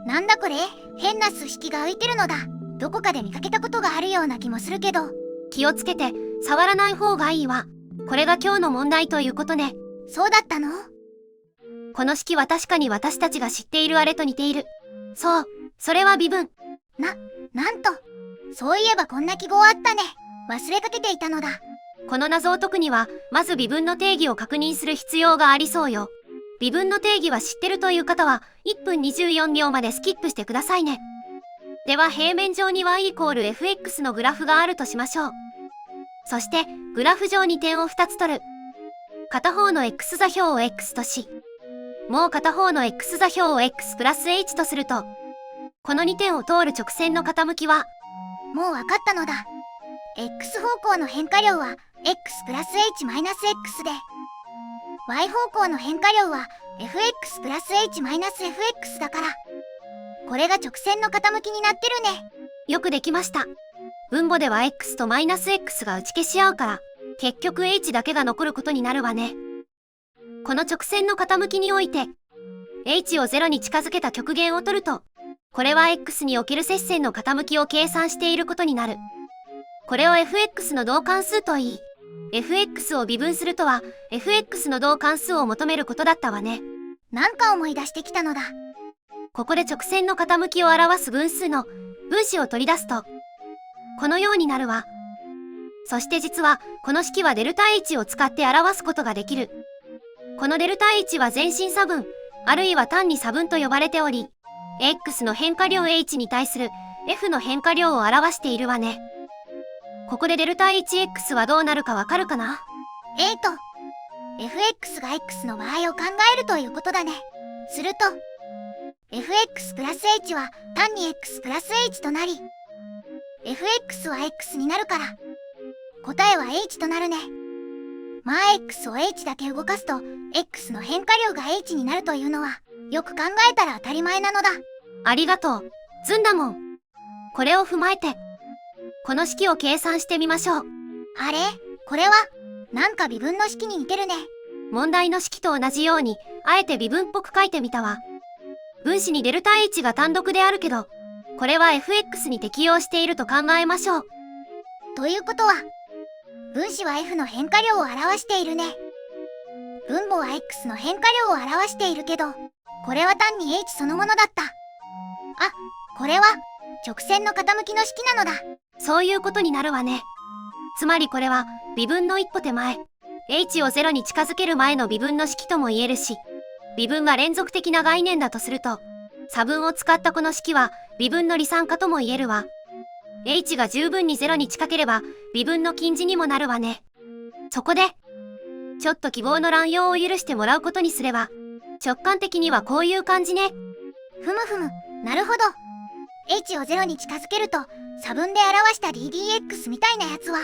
なんだこれ、変な数式が浮いてるのだ。どこかで見かけたことがあるような気もするけど。気をつけて、触らない方がいいわ。これが今日の問題ということね。そうだったの？この式は確かに私たちが知っているあれと似ている。そう、それは微分。なんと。そういえばこんな記号あったね。忘れかけていたのだ。この謎を解くには、まず微分の定義を確認する必要がありそうよ。微分の定義は知ってるという方は、1分24秒までスキップしてくださいね。では平面上に y=fx のグラフがあるとしましょう。そして、グラフ上に点を2つ取る。片方の x 座標を x とし、もう片方の x 座標を x プラス h とすると、この2点を通る直線の傾きは、もうわかったのだ。x 方向の変化量は x プラス h マイナス x で、y 方向の変化量は fx プラス h マイナス fx だから、これが直線の傾きになってるね。よくできました。分母では x とマイナス x が打ち消し合うから、結局 h だけが残ることになるわね。この直線の傾きにおいて、h を0に近づけた極限を取ると、これは x における接線の傾きを計算していることになる。これを fx の導関数といい、fx を微分するとは fx の導関数を求めることだったわね。なんか思い出してきたのだ。ここで直線の傾きを表す分数の分子を取り出すと、このようになるわ。そして実はこの式はデルタ H を使って表すことができる。このデルタ H は全身差分、あるいは単に差分と呼ばれており、x の変化量 h に対する f の変化量を表しているわね。ここでデルタ 1x はどうなるかわかるかな？fx が x の場合を考えるということだね。すると、fx プラス h は単に x プラス h となり、fx は x になるから、答えは h となるね。まあ x を h だけ動かすと、x の変化量が h になるというのは、よく考えたら当たり前なのだ。ありがとう。ずんだもん。これを踏まえて、この式を計算してみましょう。あれ？これは、なんか微分の式に似てるね。問題の式と同じように、あえて微分っぽく書いてみたわ。分子にデルタ H が単独であるけど、これは fx に適用していると考えましょう。ということは、分子は f の変化量を表しているね。分母は x の変化量を表しているけど、これは単に h そのものだった。あ、これは直線の傾きの式なのだ。そういうことになるわね。つまりこれは微分の一歩手前、h を0に近づける前の微分の式とも言えるし、微分が連続的な概念だとすると、差分を使ったこの式は微分の離散化とも言えるわ。h が十分に0に近ければ微分の近似にもなるわね。そこで、ちょっと希望の乱用を許してもらうことにすれば、直感的にはこういう感じね。なるほど。h を0に近づけると、差分で表した ddx みたいなやつは、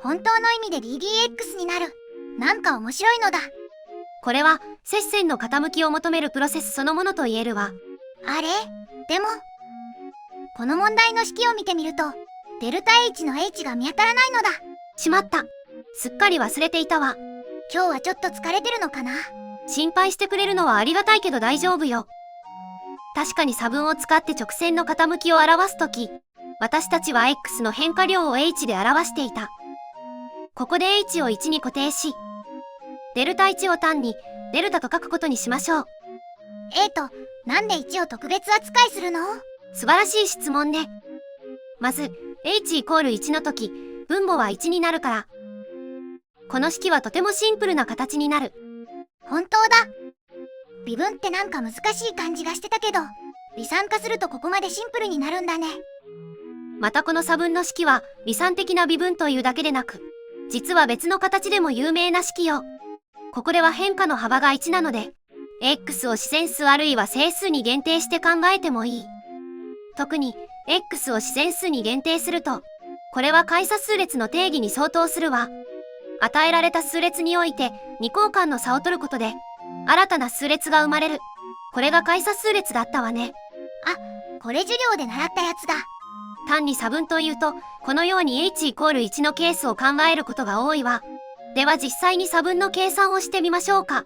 本当の意味で ddx になる。なんか面白いのだ。これは、接線の傾きを求めるプロセスそのものと言えるわ。あれ？でも、この問題の式を見てみると、デルタ H の H が見当たらないのだ。しまった。すっかり忘れていたわ。今日はちょっと疲れてるのかな？心配してくれるのはありがたいけど大丈夫よ。確かに差分を使って直線の傾きを表すとき、私たちは x の変化量を h で表していた。ここで h を1に固定し、デルタ1を単にデルタと書くことにしましょう。なんで1を特別扱いするの？素晴らしい質問ね。まず、h=1 の時、分母は1になるから、この式はとてもシンプルな形になる。本当だ。微分ってなんか難しい感じがしてたけど、離散化するとここまでシンプルになるんだね。またこの差分の式は離散的な微分というだけでなく、実は別の形でも有名な式よ。ここでは変化の幅が1なので、x を自然数あるいは整数に限定して考えてもいい。特に x を自然数に限定すると、これは解差数列の定義に相当するわ。与えられた数列において二項間の差を取ることで、新たな数列が生まれる。これが解差数列だったわね。あ、これ授業で習ったやつだ。単に差分というと、このように h=1 のケースを考えることが多いわ。では実際に差分の計算をしてみましょうか。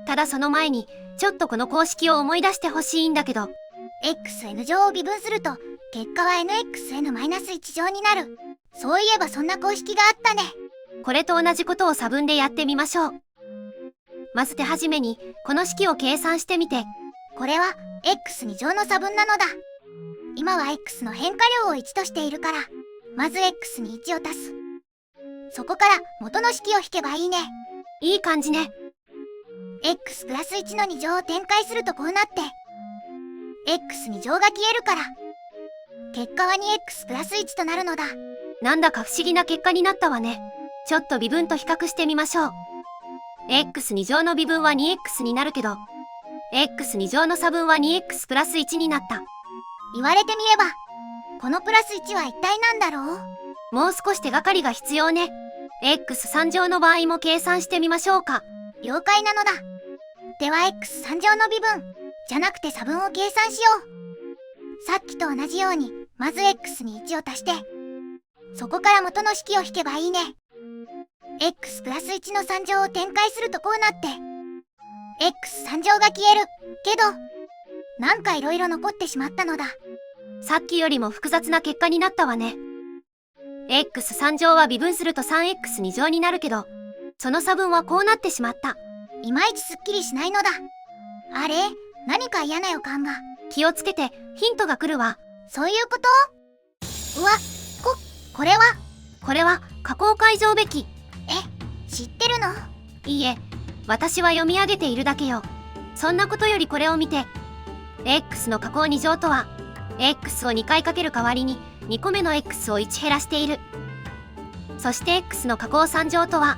ただその前に、ちょっとこの公式を思い出してほしいんだけど、xn 乗を微分すると結果は nxn-1 乗になる。そういえばそんな公式があったね。これと同じことを差分でやってみましょう。まず手始めにこの式を計算してみて。これは x2 乗の差分なのだ。今は x の変化量を1としているから、まず x に1を足す。そこから元の式を引けばいいね。いい感じね。x プラス1の2乗を展開するとこうなって、x2 乗が消えるから、結果は 2x プラス1となるのだ。なんだか不思議な結果になったわね。ちょっと微分と比較してみましょう。x2 乗の微分は 2x になるけど、x2 乗の差分は 2x プラス1になった。言われてみれば、このプラス1は一体なんだろう？もう少し手がかりが必要ね。x3 乗の場合も計算してみましょうか。了解なのだ。では x3 乗の微分じゃなくて差分を計算しよう。さっきと同じようにまず x に1を足して、そこから元の式を引けばいいね。x プラス1の3乗を展開するとこうなって、x3 乗が消えるけど、なんかいろいろ残ってしまったのだ。さっきよりも複雑な結果になったわね。x3 乗は微分すると 3x2 乗になるけど、その差分はこうなってしまった。いまいちすっきりしないのだ。あれ？何か嫌な予感が。気をつけて、ヒントが来るわ。そういうこと？うわ、これは加工解乗べき。知ってるの？いいえ、私は読み上げているだけよ。そんなことよりこれを見て。x の加工2乗とは、x を2回かける代わりに2個目の x を1減らしている。そして x の加工3乗とは、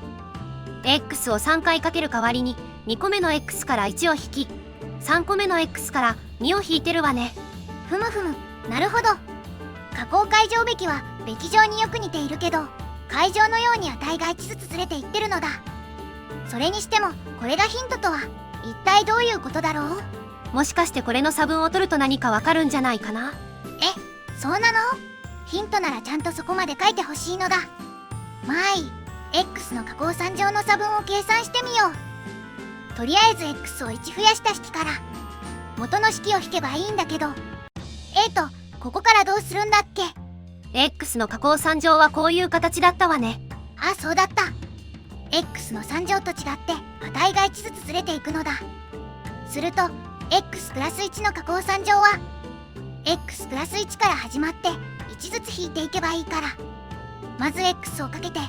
x を3回かける代わりに2個目の x から1を引き、3個目の x から2を引いてるわね。ふむふむ、なるほど。加工解乗べきはべき乗によく似ているけど、解乗のように値が1ずつずれていってるのだ。それにしてもこれがヒントとは一体どういうことだろう？もしかしてこれの差分を取ると何かわかるんじゃないかな。そうなの？ヒントならちゃんとそこまで書いてほしいのだ。まあいい。x の加工3乗の差分を計算してみよう。とりあえず x を1増やした式から元の式を引けばいいんだけど、ここからどうするんだっけ？ x の加工3乗はこういう形だったわね。あ、そうだった。x の3乗と違って値が1ずつずれていくのだ。すると x プラス1の加工3乗は x プラス1から始まって1ずつ引いていけばいいから、まず x をかけて、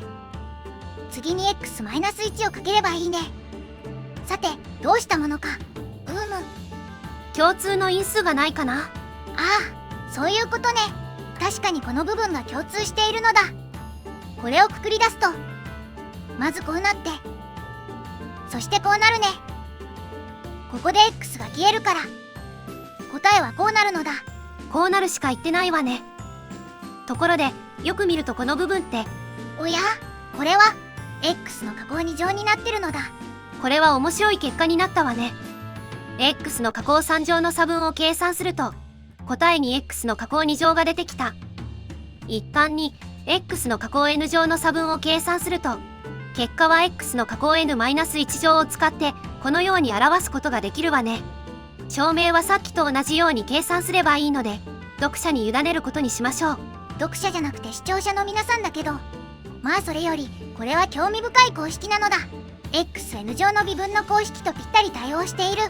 次に x マイナス1をかければいいね。さて、どうしたものか。共通の因数がないかな。ああ、そういうことね。確かにこの部分が共通しているのだ。これをくくり出すと、まずこうなって、そしてこうなるね。ここで x が消えるから、答えはこうなるのだ。こうなるしか言ってないわね。ところで、よく見るとこの部分って、おや？これは x の加工2乗になってるのだ。これは面白い結果になったわね。x の加工3乗の差分を計算すると、答えに x の加工2乗が出てきた。一般に x の加工 n 乗の差分を計算すると、結果は x の加工 n-1 乗を使ってこのように表すことができるわね。証明はさっきと同じように計算すればいいので、読者に委ねることにしましょう。読者じゃなくて視聴者の皆さんだけど、まあそれよりこれは興味深い公式なのだ。xn 乗の微分の公式とぴったり対応している。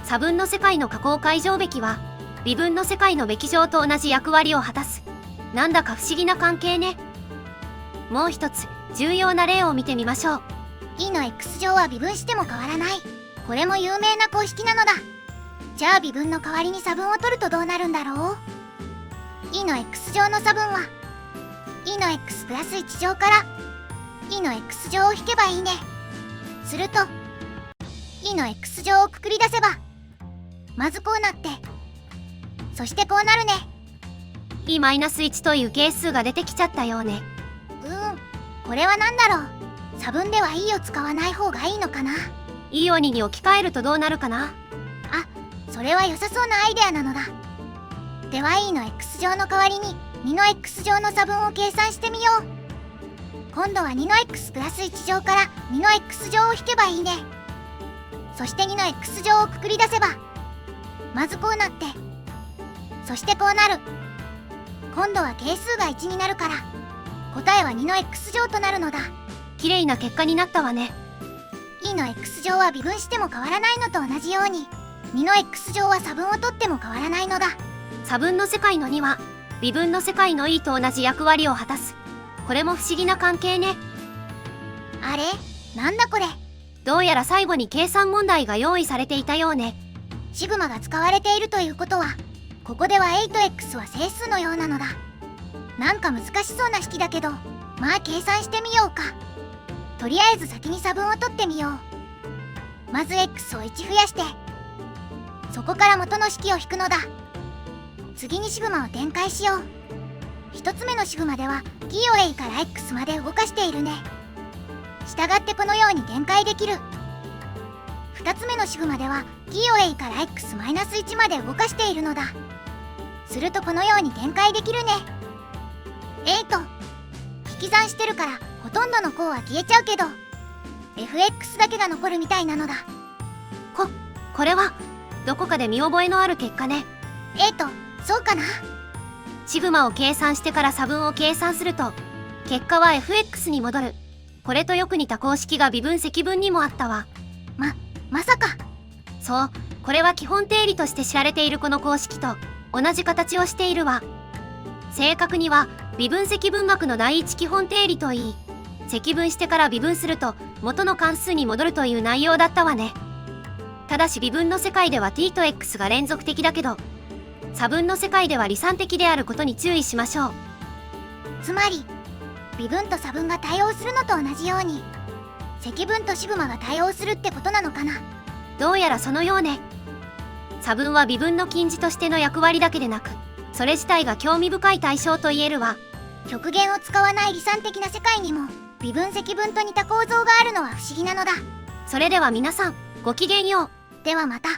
差分の世界の加工解乗べきは微分の世界のべき乗と同じ役割を果たす。なんだか不思議な関係ね。もう一つ重要な例を見てみましょう。e の x 乗は微分しても変わらない。これも有名な公式なのだ。じゃあ微分の代わりに差分を取るとどうなるんだろう？ e の x 乗の差分は e の x プラス1乗から e の x 乗を引けばいいね。すると e の x 乗をくくり出せば、まずこうなって、そしてこうなるね。e-1 という係数が出てきちゃったようね。これは何だろう。差分では e を使わない方がいいのかな。e を2に置き換えるとどうなるかな。あ、それは良さそうなアイデアなのだ。では e の x 乗の代わりに2の x 乗の差分を計算してみよう。今度は2の x プラス1乗から2の x 乗を引けばいいね。そして2の x 乗をくくり出せば、まずこうなって、そしてこうなる。今度は係数が1になるから、答えは2の x 乗となるのだ。綺麗な結果になったわね。 e の x 乗は微分しても変わらないのと同じように、2の x 乗は差分を取っても変わらないのだ。差分の世界の2は微分の世界の e と同じ役割を果たす。これも不思議な関係ね。あれ、なんだこれ。どうやら最後に計算問題が用意されていたようね。シグマが使われているということは、ここでは 8x は整数のようなのだ。なんか難しそうな式だけど、まあ計算してみようか。とりあえず先に差分を取ってみよう。まず x を1増やして、そこから元の式を引くのだ。次にシグマを展開しよう。1つ目のシグマでは t を a から x まで動かしているね。したがってこのように展開できる。2つ目のシグマでは t を a から x-1 まで動かしているのだ。するとこのように展開できるね。引き算してるからほとんどの項は消えちゃうけど fx だけが残るみたいなのだ。これはどこかで見覚えのある結果ね。そうかな。シグマを計算してから差分を計算すると結果は fx に戻る。これとよく似た公式が微分積分にもあったわ。まさか。そう、これは基本定理として知られているこの公式と同じ形をしているわ。正確には微分積分学の第一基本定理といい、積分してから微分すると元の関数に戻るという内容だったわね。ただし微分の世界では t と x が連続的だけど、差分の世界では離散的であることに注意しましょう。つまり微分と差分が対応するのと同じように積分とシグマが対応するってことなのかな。どうやらそのようね。差分は微分の近似としての役割だけでなく、それ自体が興味深い対象と言えるわ。極限を使わない離散的な世界にも微分積分と似た構造があるのは不思議なのだ。それでは皆さん、ごきげんよう。ではまた。